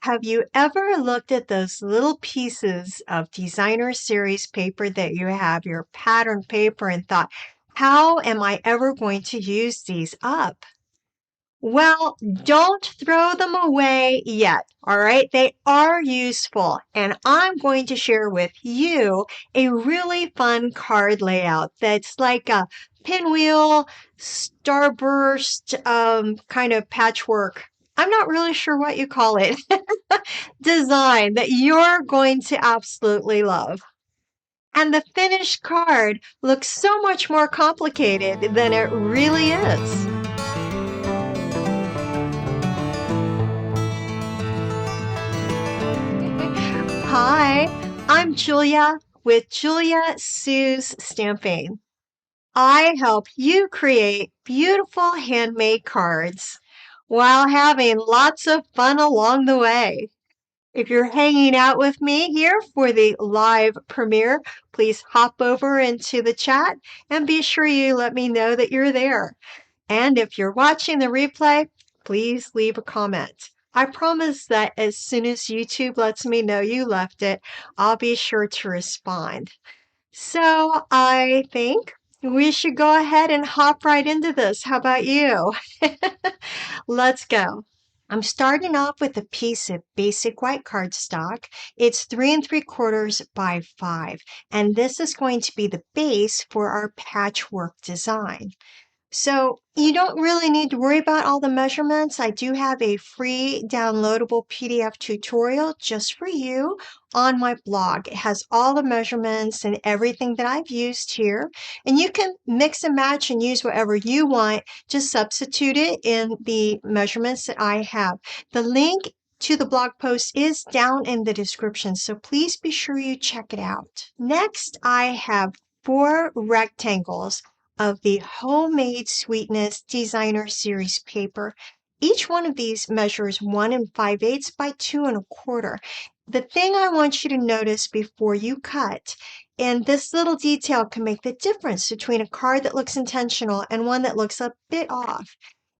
Have you ever looked at those little pieces of designer series paper that you have, your pattern paper, and thought, how am I ever going to use these up? Well, don't throw them away yet, all right? They are useful, and I'm going to share with you a really fun card layout that's like a pinwheel, starburst, kind of patchwork. I'm not really sure what you call it. Design that you're going to absolutely love. And the finished card looks so much more complicated than it really is. Hi, I'm Julia with Julia Sue's Stamping. I help you create beautiful handmade cards while having lots of fun along the way. If you're hanging out with me here for the live premiere, please hop over into the chat and be sure you let me know that you're there. And if you're watching the replay, please leave a comment. I promise that as soon as YouTube lets me know you left it, I'll be sure to respond. So I think we should go ahead and hop right into this. How about you? Let's go. I'm starting off with a piece of basic white cardstock. It's 3 3/4 by 5, and this is going to be the base for our patchwork design. So you don't really need to worry about all the measurements. I do have a free downloadable PDF tutorial just for you on my blog. It has all the measurements and everything that I've used here. And you can mix and match and use whatever you want. Just substitute it in the measurements that I have. The link to the blog post is down in the description, so please be sure you check it out. Next, I have 4 rectangles of the Homemade Sweetness Designer Series paper. Each one of these measures 1 5/8 by 2 1/4. The thing I want you to notice before you cut, and this little detail can make the difference between a card that looks intentional and one that looks a bit off.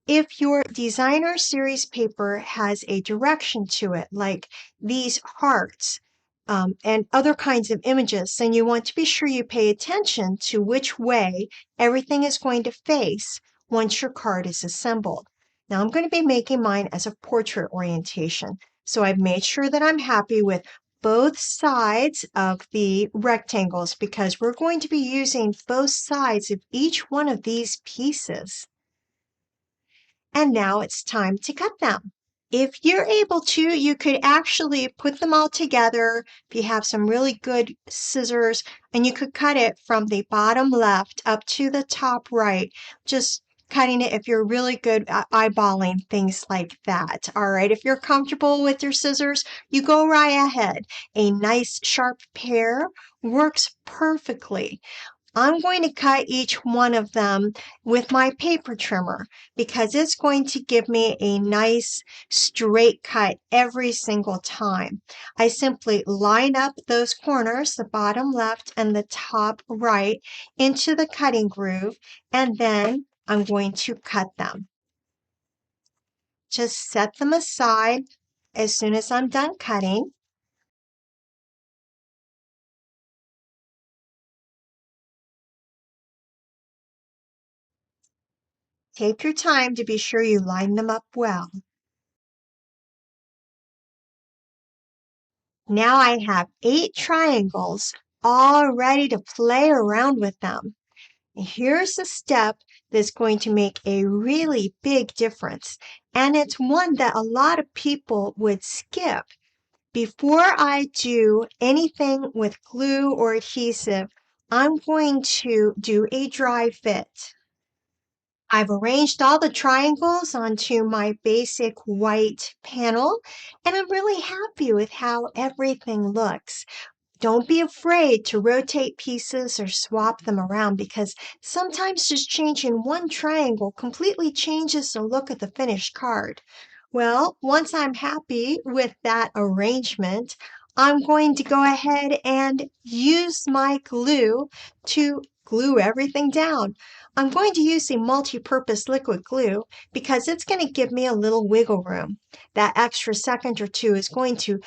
If your designer series paper has a direction to it, like these hearts, and other kinds of images, then you want to be sure you pay attention to which way everything is going to face once your card is assembled. Now I'm going to be making mine as a portrait orientation. So I've made sure that I'm happy with both sides of the rectangles because we're going to be using both sides of each one of these pieces. And now it's time to cut them. If you're able to, you could actually put them all together if you have some really good scissors, and you could cut it from the bottom left up to the top right, just cutting it if you're really good at eyeballing things like that. All right, if you're comfortable with your scissors, you go right ahead. A nice sharp pair works perfectly. I'm going to cut each one of them with my paper trimmer because it's going to give me a nice straight cut every single time. I simply line up those corners, the bottom left and the top right, into the cutting groove, and then I'm going to cut them. Just set them aside as soon as I'm done cutting. Take your time to be sure you line them up well. Now I have 8 triangles all ready to play around with them. Here's a step that's going to make a really big difference, and it's one that a lot of people would skip. Before I do anything with glue or adhesive, I'm going to do a dry fit. I've arranged all the triangles onto my basic white panel, and I'm really happy with how everything looks. Don't be afraid to rotate pieces or swap them around because sometimes just changing one triangle completely changes the look of the finished card. Well, once I'm happy with that arrangement, I'm going to go ahead and use my glue to glue everything down. I'm going to use the multi-purpose liquid glue because it's going to give me a little wiggle room. That extra second or two is going to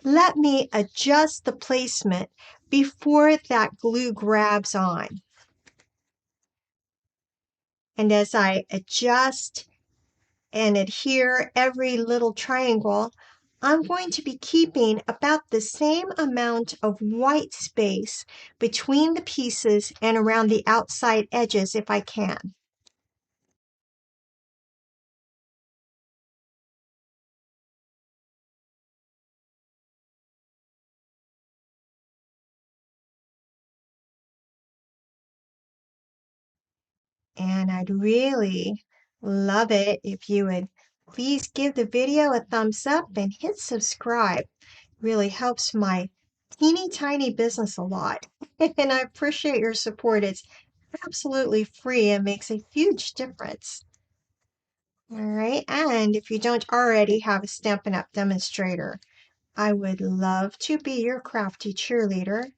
let me adjust the placement before that glue grabs on. And as I adjust and adhere every little triangle, I'm going to be keeping about the same amount of white space between the pieces and around the outside edges if I can. And I'd really love it if you would please give the video a thumbs up and hit subscribe. Really helps my teeny tiny business a lot. And I appreciate your support. It's absolutely free and makes a huge difference. All right, and if you don't already have a Stampin' Up! Demonstrator, I would love to be your crafty cheerleader.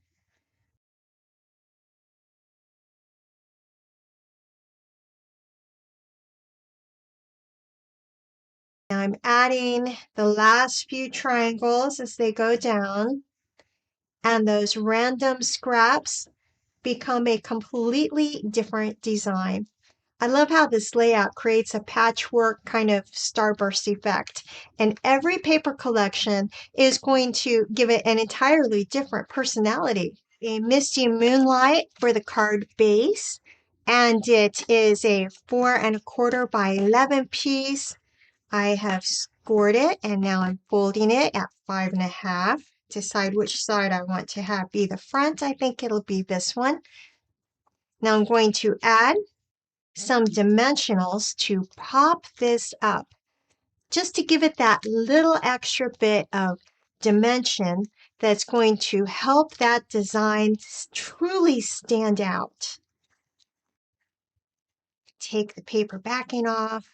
I'm adding the last few triangles as they go down, and those random scraps become a completely different design. I love how this layout creates a patchwork kind of starburst effect, and every paper collection is going to give it an entirely different personality. A misty moonlight for the card base, and it is a 4¼ by 11 piece. I have scored it and now I'm folding it at 5½. Decide which side I want to have be the front. I think it'll be this one. Now I'm going to add some dimensionals to pop this up, just to give it that little extra bit of dimension that's going to help that design truly stand out. Take the paper backing off.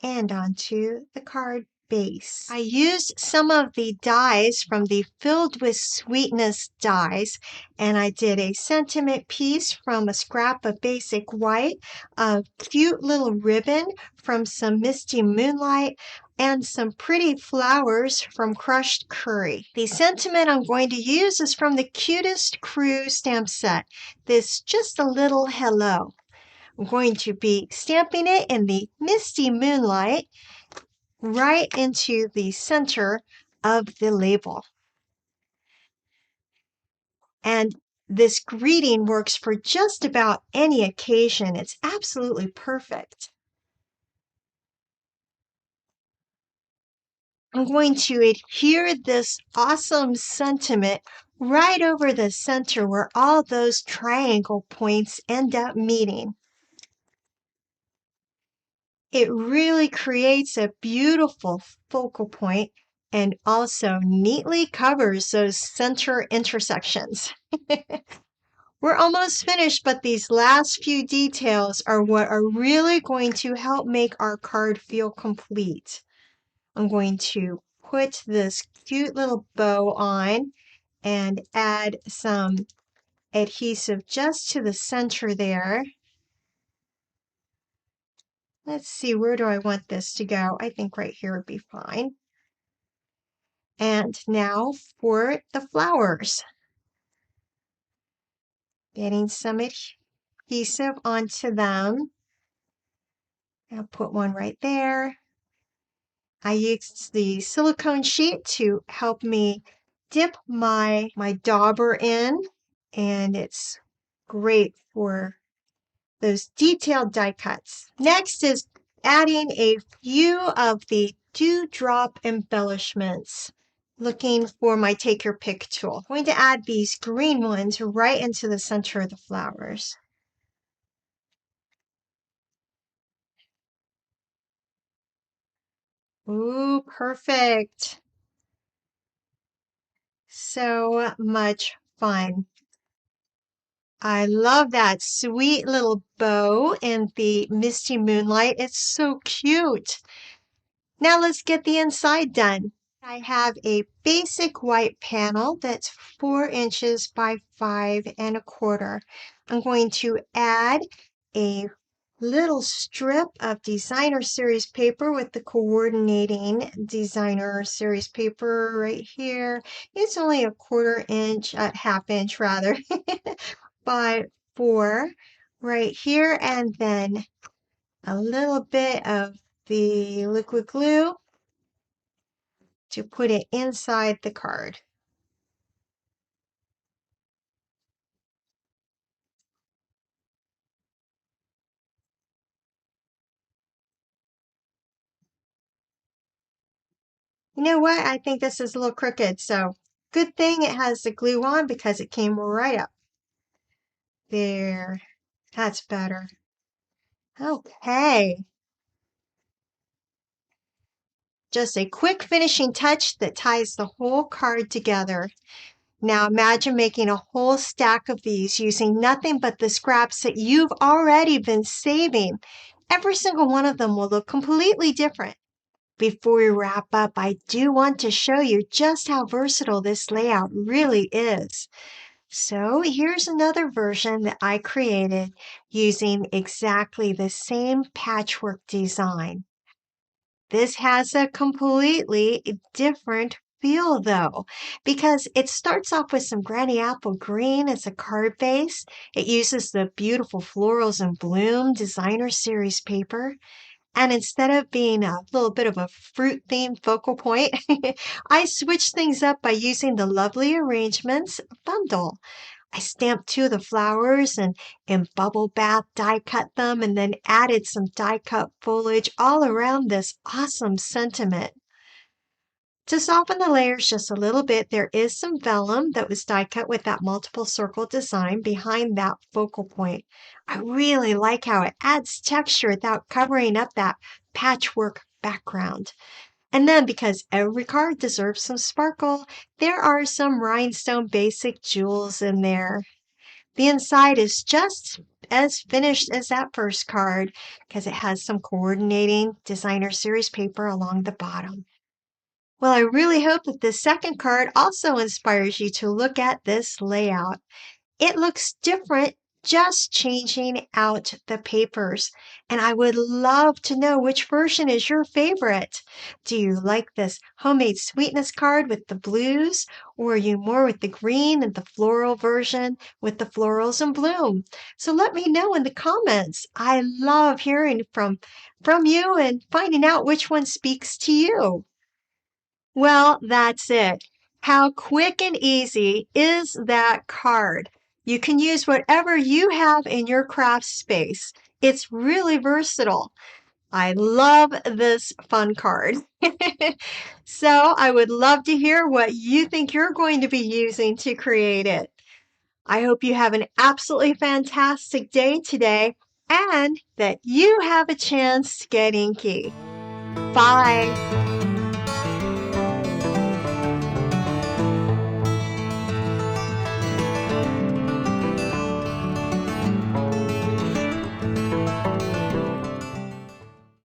And onto the card base. I used some of the dies from the Filled with Sweetness dies, and I did a sentiment piece from a scrap of basic white, a cute little ribbon from some Misty Moonlight, and some pretty flowers from crushed curry. The sentiment I'm going to use is from the Cutest Crew stamp set. This Just a Little Hello. I'm going to be stamping it in the Misty Moonlight right into the center of the label. And this greeting works for just about any occasion. It's absolutely perfect. I'm going to adhere this awesome sentiment right over the center where all those triangle points end up meeting. It really creates a beautiful focal point and also neatly covers those center intersections. We're almost finished, but these last few details are what are really going to help make our card feel complete. I'm going to put this cute little bow on and add some adhesive just to the center there. Let's see, where do I want this to go? I think right here would be fine. And now for the flowers. Getting some adhesive onto them. I'll put one right there. I used the silicone sheet to help me dip my dauber in, and it's great for those detailed die cuts. Next is adding a few of the dewdrop embellishments. Looking for my take your pick tool. I'm going to add these green ones right into the center of the flowers. Ooh, perfect. So much fun. I love that sweet little bow in the Misty Moonlight. It's so cute. Now let's get the inside done. I have a basic white panel that's 4 inches by 5 1/4. I'm going to add a little strip of designer series paper with the coordinating designer series paper right here. It's only a 1/4 inch, half inch rather, by 4 right here, and then a little bit of the liquid glue to put it inside the card. You know what? I think this is a little crooked, so good thing it has the glue on because it came right up. There, that's better. Okay, just a quick finishing touch that ties the whole card together. Now imagine making a whole stack of these using nothing but the scraps that you've already been saving. Every single one of them will look completely different. Before we wrap up, I do want to show you just how versatile this layout really is. So here's another version that I created using exactly the same patchwork design. This has a completely different feel though, because it starts off with some granny apple green as a card base. It uses the beautiful florals and bloom designer series paper. And instead of being a little bit of a fruit themed focal point, I switched things up by using the Lovely Arrangements bundle. I stamped 2 of the flowers and in bubble bath die cut them and then added some die cut foliage all around this awesome sentiment. To soften the layers just a little bit, there is some vellum that was die cut with that multiple circle design behind that focal point. I really like how it adds texture without covering up that patchwork background. And then because every card deserves some sparkle, there are some rhinestone basic jewels in there. The inside is just as finished as that first card because it has some coordinating designer series paper along the bottom. Well, I really hope that this second card also inspires you to look at this layout. It looks different just changing out the papers. And I would love to know which version is your favorite. Do you like this homemade sweetness card with the blues? Or are you more with the green and the floral version with the florals and bloom? So let me know in the comments. I love hearing from you and finding out which one speaks to you. Well, that's it. How quick and easy is that card? You can use whatever you have in your craft space. It's really versatile. I love this fun card. So I would love to hear what you think you're going to be using to create it. I hope you have an absolutely fantastic day today and that you have a chance to get inky. Bye.